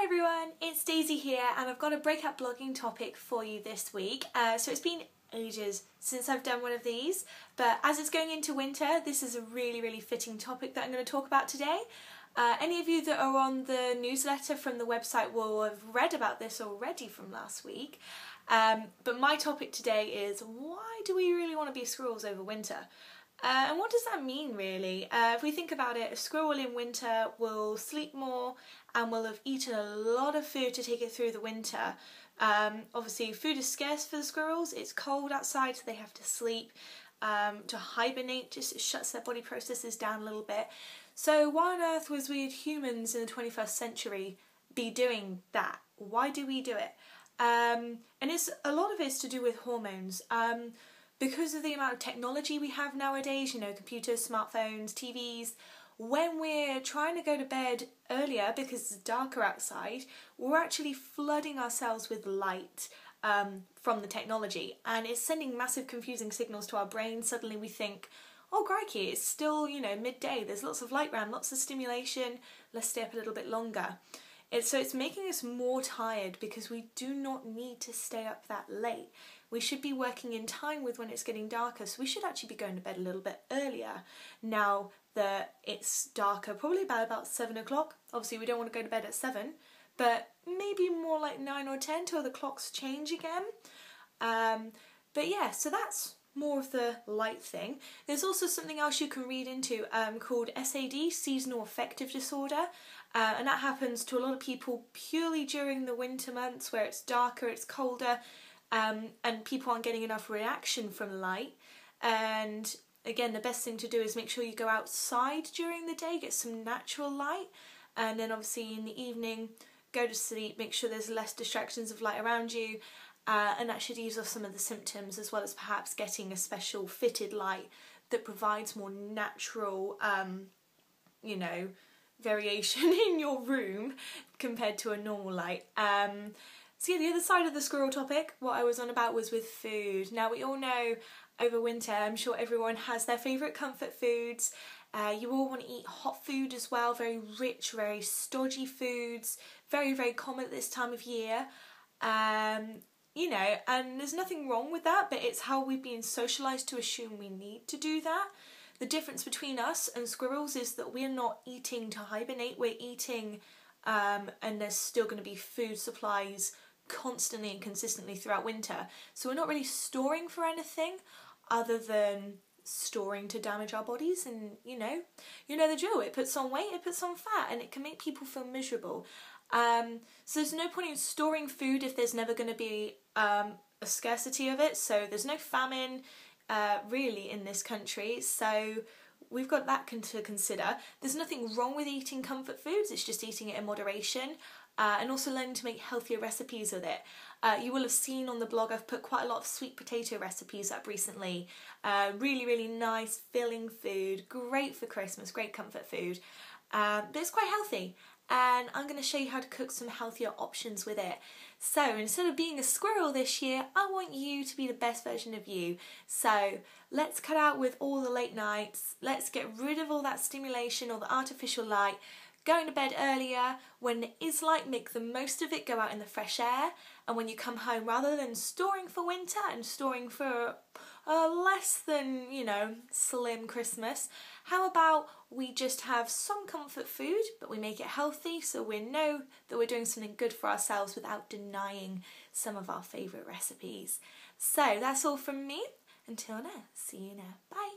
Hi everyone, it's Daisy here and I've got a breakout blogging topic for you this week. So it's been ages since I've done one of these, but as it's going into winter, this is a really fitting topic that I'm going to talk about today. Any of you that are on the newsletter from the website will have read about this already from last week. But my topic today is, why do we really want to be squirrels over winter? And what does that mean really? If we think about it, a squirrel in winter will sleep more and will have eaten a lot of food to take it through the winter. Obviously food is scarce for the squirrels, it's cold outside so they have to sleep. To hibernate, just shuts their body processes down a little bit. So why on earth was we humans in the 21st century be doing that? Why do we do it? And a lot of it's to do with hormones. Because of the amount of technology we have nowadays, you know, computers, smartphones, TVs, when we're trying to go to bed earlier because it's darker outside, we're actually flooding ourselves with light from the technology, and it's sending massive confusing signals to our brain. Suddenly we think, oh crikey, it's still, you know, midday, there's lots of light around, lots of stimulation, let's stay up a little bit longer. So it's making us more tired because we do not need to stay up that late. We should be working in time with when it's getting darker, so we should actually be going to bed a little bit earlier now that it's darker, probably by about 7 o'clock. Obviously we don't want to go to bed at 7, but maybe more like 9 or 10 till the clocks change again. But yeah, so that's more of the light thing. There's also something else you can read into called SAD, Seasonal Affective Disorder, and that happens to a lot of people purely during the winter months where it's darker, it's colder, and people aren't getting enough reaction from light. And again, the best thing to do is make sure you go outside during the day, get some natural light, and then obviously in the evening go to sleep, make sure there's less distractions of light around you, and that should ease off some of the symptoms, as well as perhaps getting a special fitted light that provides more natural, you know, variation in your room compared to a normal light. So yeah, the other side of the squirrel topic, what I was on about, was with food. Now we all know over winter, I'm sure everyone has their favourite comfort foods. You all want to eat hot food as well, very rich, very stodgy foods, very common at this time of year. You know, and there's nothing wrong with that, but it's how we've been socialised to assume we need to do that. The difference between us and squirrels is that we're not eating to hibernate, we're eating and there's still going to be food supplies constantly and consistently throughout winter. So we're not really storing for anything other than storing to damage our bodies, and you know the drill. It puts on weight, it puts on fat, and it can make people feel miserable. So there's no point in storing food if there's never going to be a scarcity of it. So there's no famine really in this country, so we've got that to consider. There's nothing wrong with eating comfort foods, it's just eating it in moderation, and also learning to make healthier recipes with it. You will have seen on the blog I've put quite a lot of sweet potato recipes up recently. Really nice filling food, great for Christmas, great comfort food, but it's quite healthy. And I'm going to show you how to cook some healthier options with it. So instead of being a squirrel this year, I want you to be the best version of you. So let's cut out with all the late nights, let's get rid of all that stimulation or the artificial light, going to bed earlier. When it is light, make the most of it, go out in the fresh air, and when you come home, rather than storing for winter and storing for less than, you know, slim Christmas, how about we just have some comfort food, but we make it healthy so we know that we're doing something good for ourselves without denying some of our favourite recipes. So that's all from me. Until now, see you now. Bye.